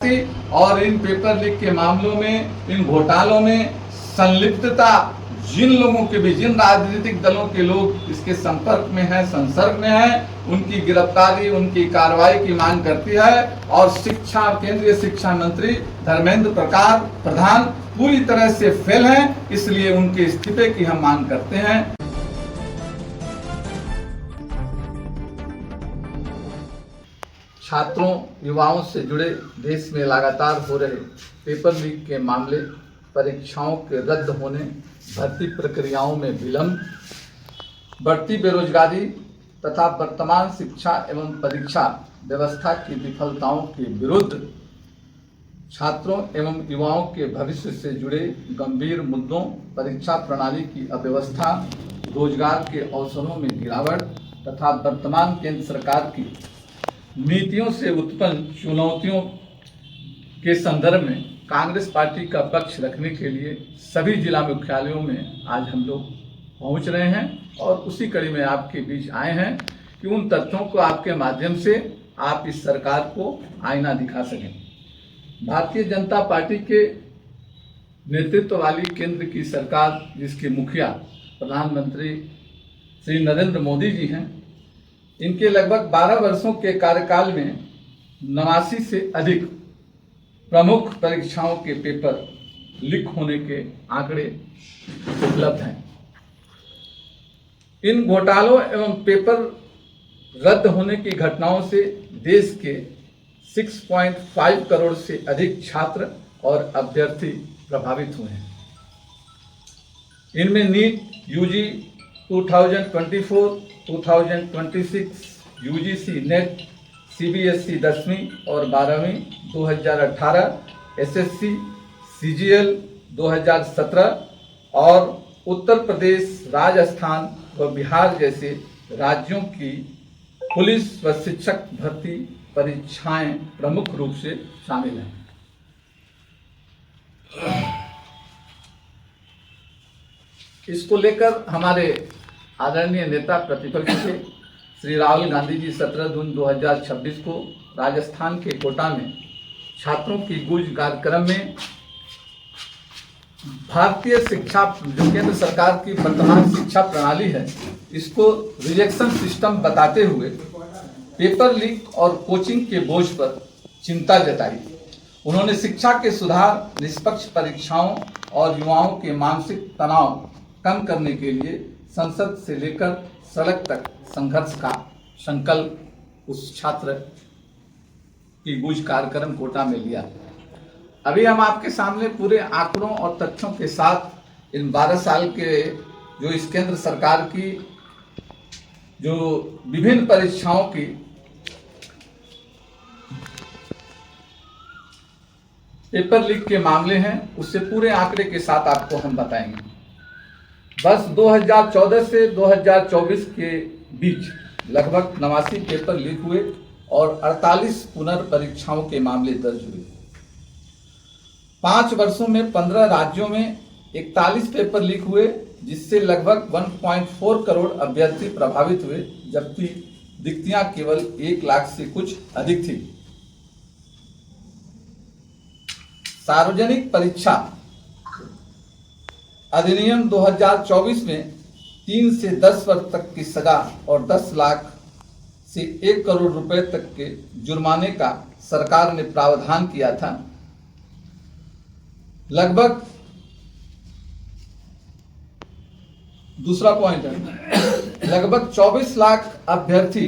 और इन paper leak के मामलों में, इन घोटालों में संलिप्तता जिन लोगों के भी, जिन राजनीतिक दलों के लोग इसके संपर्क में हैं, संसर्ग में हैं, उनकी गिरफ्तारी, उनकी कार्रवाई की मांग करती है। और केंद्रीय शिक्षा मंत्री धर्मेंद्र प्रधान पूरी तरह से फेल हैं, इसलिए उनके इस्तीफे की हम मांग करते हैं। छात्रों, युवाओं से जुड़े देश में लगातार हो रहे पेपर लीक के मामले, परीक्षाओं के रद्द होने, भर्ती प्रक्रियाओं में विलंब, बढ़ती बेरोजगारी तथा वर्तमान शिक्षा एवं परीक्षा व्यवस्था की विफलताओं के विरुद्ध छात्रों एवं युवाओं के भविष्य से जुड़े गंभीर मुद्दों, परीक्षा प्रणाली की अव्यवस्था, रोजगार के अवसरों में गिरावट तथा वर्तमान केंद्र सरकार की नीतियों से उत्पन्न चुनौतियों के संदर्भ में कांग्रेस पार्टी का पक्ष रखने के लिए सभी जिला मुख्यालयों में आज हम लोग पहुंच रहे हैं और उसी कड़ी में आपके बीच आए हैं कि उन तथ्यों को आपके माध्यम से आप इस सरकार को आईना दिखा सकें। भारतीय जनता पार्टी के नेतृत्व वाली केंद्र की सरकार, जिसके मुखिया प्रधानमंत्री श्री नरेंद्र मोदी जी हैं, इनके लगभग 12 वर्षों के कार्यकाल में 89 से अधिक प्रमुख परीक्षाओं के पेपर लीक होने के आंकड़े उपलब्ध हैं। इन घोटालों एवं पेपर रद्द होने की घटनाओं से देश के 6.5 करोड़ से अधिक छात्र और अभ्यर्थी प्रभावित हुए हैं। इनमें NEET, UG 2024, 2026, UGC NET, CBSE 10वीं और 12वीं 2018, एसएससी, सीजीएल 2017 और उत्तर प्रदेश, राजस्थान व बिहार जैसे राज्यों की पुलिस व शिक्षक भर्ती परीक्षाएं प्रमुख रूप से शामिल हैं। इसको लेकर हमारे आदरणीय नेता प्रतिपक्ष के श्री राहुल गांधी जी 17 जून 2026 को राजस्थान के कोटा में छात्रों की गूंज कार्यक्रम में भारतीय शिक्षा, जो केंद्र सरकार की वर्तमान शिक्षा प्रणाली है, इसको रिजेक्शन सिस्टम बताते हुए पेपर लीक और कोचिंग के बोझ पर चिंता जताई। उन्होंने शिक्षा के सुधार, निष्पक्ष परीक्षाओं और युवाओं के मानसिक तनाव कम करने के लिए संसद से लेकर सड़क तक संघर्ष का संकल्प उस छात्र की गूंज कार्यक्रम कोटा में लिया। अभी हम आपके सामने पूरे आंकड़ों और तथ्यों के साथ इन 12 साल के जो इस केंद्र सरकार की जो विभिन्न परीक्षाओं की पेपर लीक के मामले हैं, उससे पूरे आंकड़े के साथ आपको हम बताएंगे। बस 2014 से 2024 के बीच लगभग 89 पेपर लीक हुए और 48 पुनर्परीक्षाओं के मामले दर्ज हुए। 5 वर्षों में 15 राज्यों में 41 पेपर लीक हुए, जिससे लगभग 1.4 करोड़ अभ्यर्थी प्रभावित हुए, जबकि रिक्तियां केवल 1 लाख से कुछ अधिक थी। सार्वजनिक परीक्षा अधिनियम 2024 में 3 से 10 वर्ष तक की सजा और 10 लाख से 1 करोड़ रुपए तक के जुर्माने का सरकार ने प्रावधान किया था। लगभग दूसरा पॉइंट है, लगभग 24 लाख अभ्यर्थी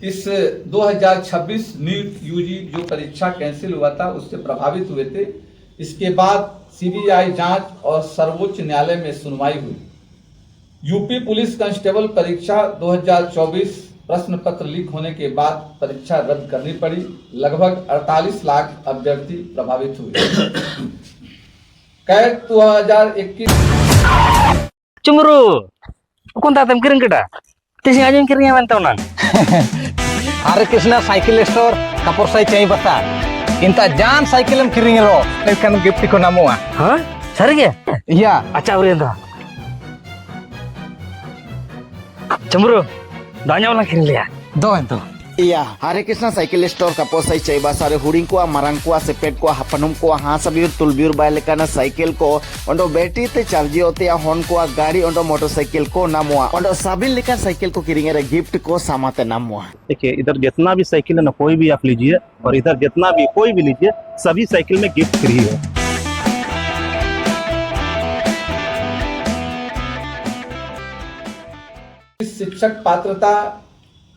इस 2026 नीट यूजी जो परीक्षा कैंसिल हुआ था उससे प्रभावित हुए थे। इसके बाद सीबीआई जांच और सर्वोच्च न्यायालय में सुनवाई हुई। यूपी पुलिस कांस्टेबल परीक्षा 2024 प्रश्न पत्र लीक होने के बाद परीक्षा रद्द करनी पड़ी। लगभग 48 लाख अभ्यर्थी प्रभावित हुए। CAT 2021 Cemburu. Kung tatem kiring kita. Tisi aja kiringnya mantau nan. Hare Krishna cycle store kapur sai cai bata. Inta jan cycle em kiring lo. Kan gift ko namu ah. Hah? Sari ya? Iya. Acha urienta. Cemburu. Doanya ulang kiring liya. Do ento. Iya, Hare Krishna Cycle Store kaposay chay basare huring ko marang ko sepet ko hapanum ko hasabiur tulbiur bailekana cycle ko ondo battery te charge hote hon ko गाड़ी ondo motorcycle को नामुआ ondo साबिन लेकर cycle को किरिंगे gift को सामाते नामुआ। देखिए इधर जितना भी cycle है ना कोई भी आप लीजिए और इधर जितना भी कोई भी लीजिए सभी साइकिल में गिफ्ट फ्री है। इस शिक्षक पात्रता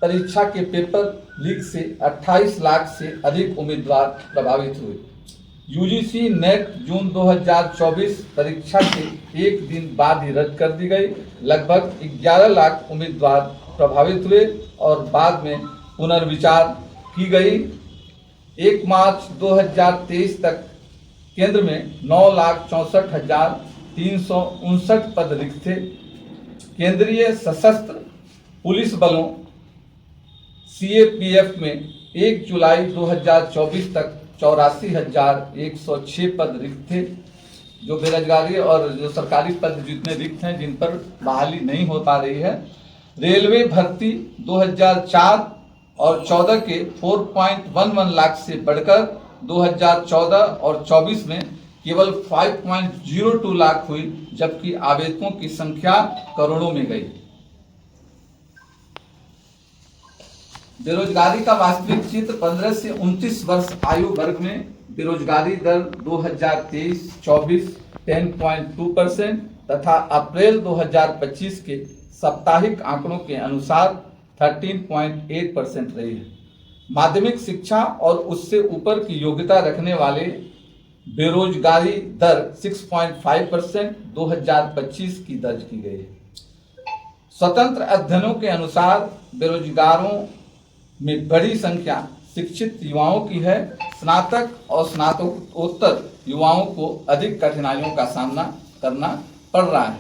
परीक्षा के पेपर लीक से 28 लाख से अधिक उम्मीदवार प्रभावित हुए। यूजीसी नेट जून 2024 परीक्षा के एक दिन बाद ही रद्द कर दी गई। लगभग 11 लाख उम्मीदवार प्रभावित हुए और बाद में पुनर्विचार की गई। 1 मार्च 2023 तक केंद्र में 9,64,359 पद रिक्त थे। केंद्रीय सशस्त्र पुलिस बलों सीएपीएफ में 1 जुलाई 2024 तक 84,106 पद रिक्त थे। जो बेरोजगारी और जो सरकारी पद जितने रिक्त हैं जिन पर बहाली नहीं हो पा रही है। रेलवे भर्ती 2004 और 14 के 4.11 लाख से बढ़कर 2014 और 24 में केवल 5.02 लाख हुई, जबकि आवेदकों की संख्या करोड़ों में गई। बेरोजगारी का वास्तविक चित्र 15 से 29 वर्ष आयु वर्ग में बेरोजगारी दर 2023-24 10.2% तथा अप्रैल 2025 के साप्ताहिक आंकड़ों के अनुसार 13.8% रही है। माध्यमिक शिक्षा और उससे ऊपर की योग्यता रखने वाले बेरोजगारी दर 6.5% 2025 की दर्ज की गई है। स्वतंत्र अध्ययनों के अनुसार बेरोजगारों में बड़ी संख्या शिक्षित युवाओं की है। स्नातक और स्नातकोत्तर युवाओं को अधिक कठिनाइयों का सामना करना पड़ रहा है।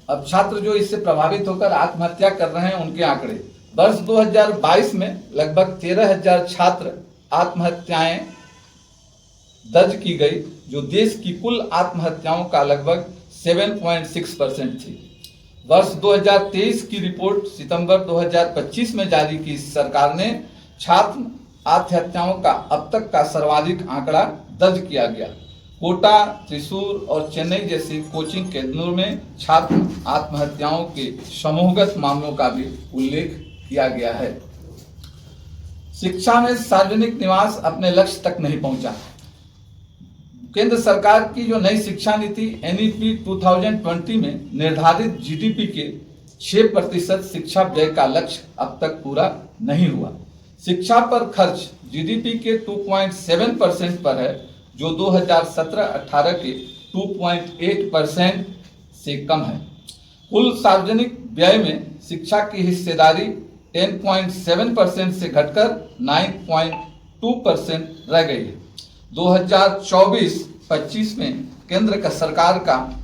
अब छात्र जो इससे प्रभावित होकर आत्महत्या कर रहे हैं उनके आंकड़े। वर्ष 2022 में लगभग 13,000 छात्र आत्महत्याएं दर्ज की गई, जो देश की कुल आत्महत्याओं का लगभग 7.6% थी। वर्ष 2023 की रिपोर्ट सितंबर 2025 में जारी की सरकार ने छात्र आत्महत्याओं का अब तक का सर्वाधिक आंकड़ा दर्ज किया गया। कोटा, त्रिशूर और चेन्नई जैसे कोचिंग केंद्रों में छात्र आत्महत्याओं के समूहगत मामलों का भी उल्लेख किया गया है। शिक्षा में सार्वजनिक निवास अपने लक्ष्य तक नहीं पहुंचा। केंद्र सरकार की जो नई शिक्षा नीति एनईपी 2020 में निर्धारित जीडीपी के 6% शिक्षा व्यय का लक्ष्य अब तक पूरा नहीं हुआ। शिक्षा पर खर्च जीडीपी के 2.7% पर है, जो 2017-18 के 2.8% से कम है। कुल सार्वजनिक व्यय में शिक्षा की हिस्सेदारी 10.7% से घटकर 9.2% रह गई है। 2024-25 में केंद्र का सरकार का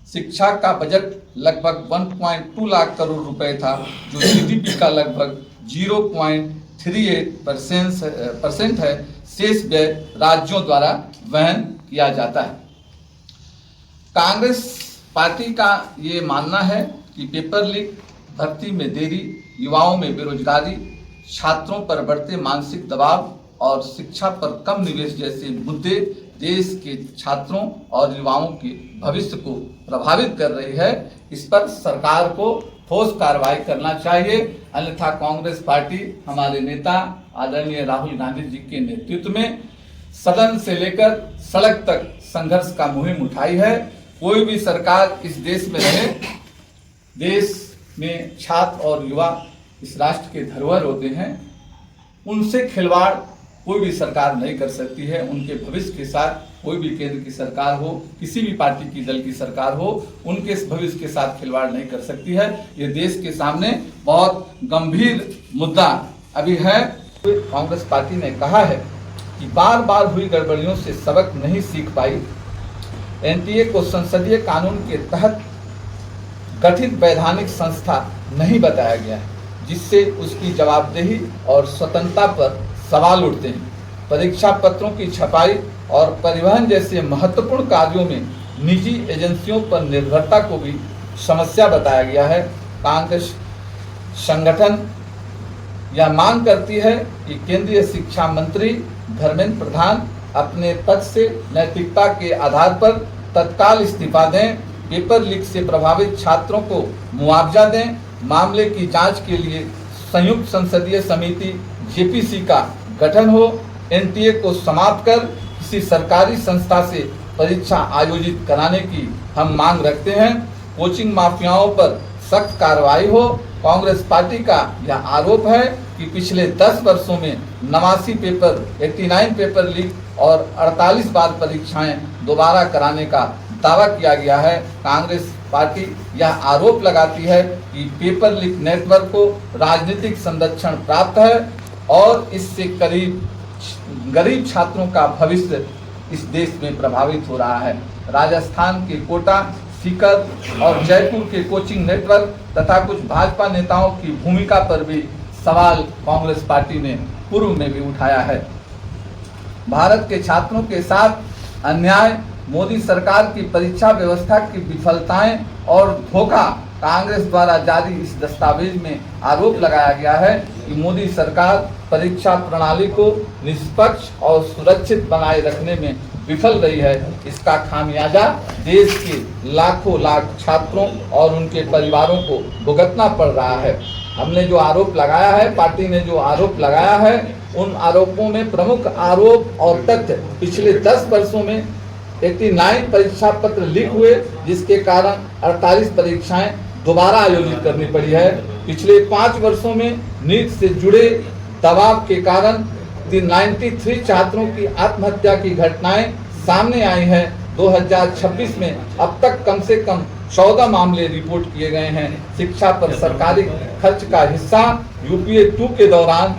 शिक्षा का बजट लगभग 1.2 लाख करोड़ रुपए था, जो जीडीपी का लगभग 0.38% है। शेष व्यय राज्यों द्वारा वहन किया जाता है। कांग्रेस पार्टी का ये मानना है कि पेपर लीक, भर्ती में देरी, युवाओं में बेरोजगारी, छात्रों पर बढ़ते मानसिक दबाव और शिक्षा पर कम निवेश जैसे मुद्दे देश के छात्रों और युवाओं के भविष्य को प्रभावित कर रही है। इस पर सरकार को ठोस कार्रवाई करना चाहिए, अन्यथा कांग्रेस पार्टी हमारे नेता आदरणीय राहुल गांधी जी के नेतृत्व में सदन से लेकर सड़क तक संघर्ष का मुहिम उठाई है। कोई भी सरकार इस देश में रहे, देश में छात्र और युवा इस राष्ट्र के धरोहर होते हैं, उनसे खिलवाड़ कोई भी सरकार नहीं कर सकती है। उनके भविष्य के साथ कोई भी केंद्र की सरकार हो, किसी भी पार्टी की दल की सरकार हो, उनके भविष्य के साथ खिलवाड़ नहीं कर सकती है। ये देश के सामने बहुत गंभीर मुद्दा अभी है। कांग्रेस पार्टी ने कहा है कि बार बार हुई गड़बड़ियों से सबक नहीं सीख पाई। एनटीए को संसदीय कानून के तहत गठित वैधानिक संस्था नहीं बताया गया है, जिससे उसकी जवाबदेही और स्वतंत्रता पर सवाल उठते हैं। परीक्षा पत्रों की छपाई और परिवहन जैसे महत्वपूर्ण कार्यों में निजी एजेंसियों पर निर्भरता को भी समस्या बताया गया है। कांग्रेस संगठन यह मांग करती है कि केंद्रीय शिक्षा मंत्री धर्मेंद्र प्रधान अपने पद से नैतिकता के आधार पर तत्काल इस्तीफा दें, पेपर लीक से प्रभावित छात्रों को मुआवजा दें, मामले की जांच के लिए संयुक्त संसदीय समिति जेपीसी का गठन हो, एनटीए को समाप्त कर किसी सरकारी संस्था से परीक्षा आयोजित कराने की हम मांग रखते हैं। कोचिंग माफियाओं पर सख्त कार्रवाई हो। कांग्रेस पार्टी का यह आरोप है कि पिछले 10 वर्षों में 89 पेपर 89 पेपर लीक और 48 बार परीक्षाएं दोबारा कराने का दावा किया गया है। कांग्रेस पार्टी यह आरोप लगाती है कि पेपर लीक नेटवर्क को राजनीतिक संरक्षण प्राप्त है और इससे गरीब छात्रों का भविष्य इस देश में प्रभावित हो रहा है। राजस्थान के कोटा, सीकर और जयपुर के कोचिंग नेटवर्क तथा कुछ भाजपा नेताओं की भूमिका पर भी सवाल कांग्रेस पार्टी ने पूर्व में भी उठाया है। भारत के छात्रों के साथ अन्याय, मोदी सरकार की परीक्षा व्यवस्था की विफलताएं और धोखा, कांग्रेस द्वारा जारी इस दस्तावेज में आरोप लगाया गया है कि मोदी सरकार परीक्षा प्रणाली को निष्पक्ष और सुरक्षित बनाए रखने में विफल रही है। इसका खामियाजा देश के लाखों लाख छात्रों और उनके परिवारों को भुगतना पड़ रहा है। हमने जो आरोप लगाया है, पार्टी ने जो आरोप लगाया है, उन आरोपों में प्रमुख आरोप और तथ्य पिछले 10 वर्षों में 89 परीक्षा पत्र लीक हुए, जिसके कारण 48 परीक्षाएं दोबारा आयोजित करनी पड़ी है। पिछले 5 वर्षों में नीट से जुड़े दबाव के कारण 93 छात्रों की आत्महत्या की घटनाएं सामने आई हैं। 2026 में अब तक कम से कम 14 मामले रिपोर्ट किए गए हैं। शिक्षा पर सरकारी खर्च का हिस्सा यूपीए 2 के दौरान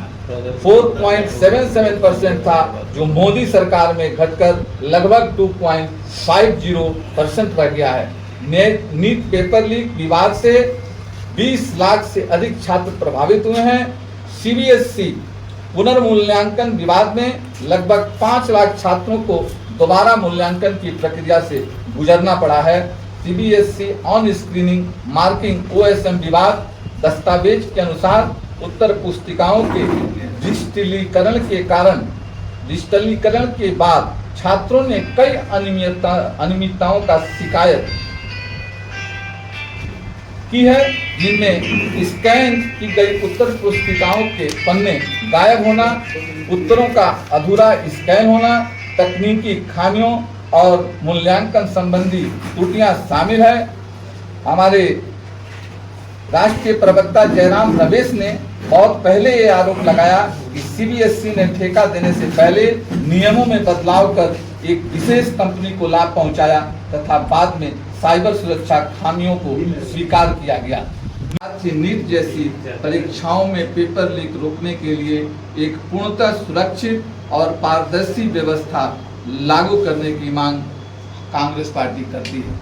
4.77% था, जो मोदी सरकार में घटकर लगभग 2.50% रह गया है। नीट पेपर लीक विवाद से 20 लाख से अधिक छात्र प्रभावित हुए हैं। सीबीएसई पुनर्मूल्यांकन विवाद में लगभग 5 लाख छात्रों को दोबारा मूल्यांकन की प्रक्रिया से गुजरना पड़ा है। CBSE on screening marking OSM विवाद, दस्तावेज के अनुसार उत्तर पुस्तिकाओं के डिजिटलीकरण के बाद छात्रों ने कई अनियमितताओं का शिकायत की है, जिनमें स्कैन की गई उत्तर पुस्तिकाओं के पन्ने गायब होना, उत्तरों का अधूरा स्कैन होना, तकनीकी खामियों और मूल्यांकन संबंधी त्रुटियां शामिल है। हमारे राष्ट्रीय प्रवक्ता जयराम रमेश ने बहुत पहले ये आरोप लगाया कि सीबीएसई ने ठेका देने से पहले नियमों में बदलाव कर एक विशेष कंपनी को लाभ पहुंचाया तथा बाद में साइबर सुरक्षा खामियों को स्वीकार किया गया। नीट जैसी परीक्षाओं में पेपर लीक रोकने के लिए एक पूर्णतः सुरक्षित और पारदर्शी व्यवस्था लागू करने की मांग कांग्रेस पार्टी करती है।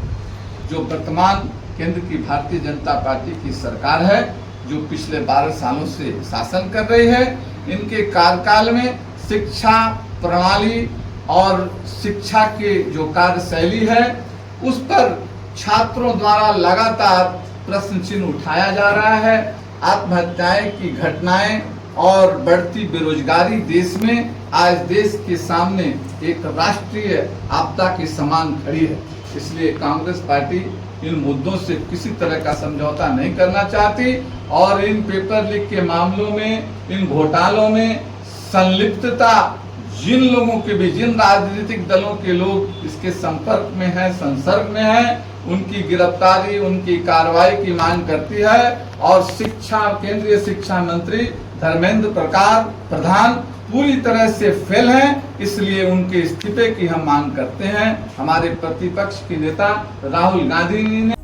जो वर्तमान केंद्र की भारतीय जनता पार्टी की सरकार है, जो पिछले 12 सालों से शासन कर रही है, इनके कार्यकाल में शिक्षा प्रणाली और शिक्षा के जो कार्यशैली है, उस पर छात्रों द्वारा लगातार प्रश्न चिन्ह उठाया जा रहा है। आत्महत्याएं की घटनाएं और बढ़ती बेरोजगारी देश में आज देश के सामने एक राष्ट्रीय आपदा के समान खड़ी है। इसलिए कांग्रेस पार्टी इन मुद्दों से किसी तरह का समझौता नहीं करना चाहती और इन पेपर लीक के मामलों में, इन घोटालों में संलिप्तता जिन लोगों के भी, जिन राजनीतिक दलों के लोग इसके संपर्क में हैं, संसर्ग में हैं, उनकी गिरफ्तारी, उनकी कार्रवाई की मांग करती है। और केंद्रीय शिक्षा मंत्री धर्मेंद्र प्रधान पूरी तरह से फेल हैं, इसलिए उनके इस्तीफे की हम मांग करते हैं। हमारे प्रतिपक्ष के नेता राहुल गांधी ने